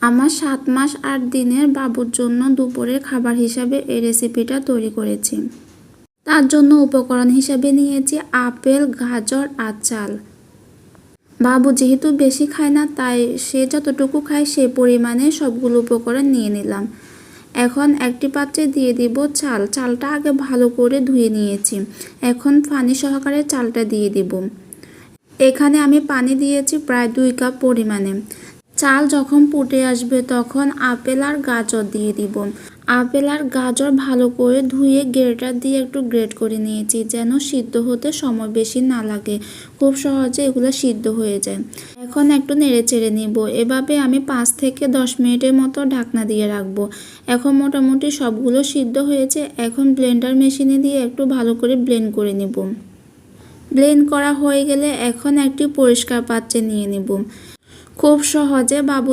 আমার 7 মাস 8 দিনের বাবুর জন্য দুপুরের খাবার হিসাবে এই রেসিপিটা তৈরি করেছি। তার জন্য উপকরণ হিসাবে নিয়েছি আপেল, গাজর আর চাল। বাবু যেহেতু বেশি খায় না, তাই সে যতটুকু খায় সে পরিমাণে সবগুলো উপকরণ নিয়ে নিলাম। এখন একটি পাত্রে দিয়ে দিব চাল। চালটা আগে ভালো করে ধুয়ে নিয়েছি। এখন পানি সহকারে চালটা দিয়ে দিব। এখানে আমি পানি দিয়েছি প্রায় 2 কাপ পরিমাণে। চাল যখন ফুটে আসবে তখন আপেল আর গাজর দিয়ে দিব। আপেল আর গাজর ভালো করে ধুয়ে গ্রেটার দিয়ে একটু গ্রেট করে নিয়েছি, যেন সিদ্ধ হতে সময় বেশি না লাগে, খুব সহজে এগুলো সিদ্ধ হয়ে যায়। এখন একটু নেড়ে চেড়ে নিব। এভাবে আমি 5 থেকে 10 মিনিটের মতো ঢাকনা দিয়ে রাখবো। এখন মোটামুটি সবগুলো সিদ্ধ হয়েছে। এখন ব্লেন্ডার মেশিনে দিয়ে একটু ভালো করে ব্লেন্ড করে নিব। ব্লেন্ড করা হয়ে গেলে এখন একটি পরিষ্কার পাত্রে নিয়ে নিব। খুব সহজে বাবু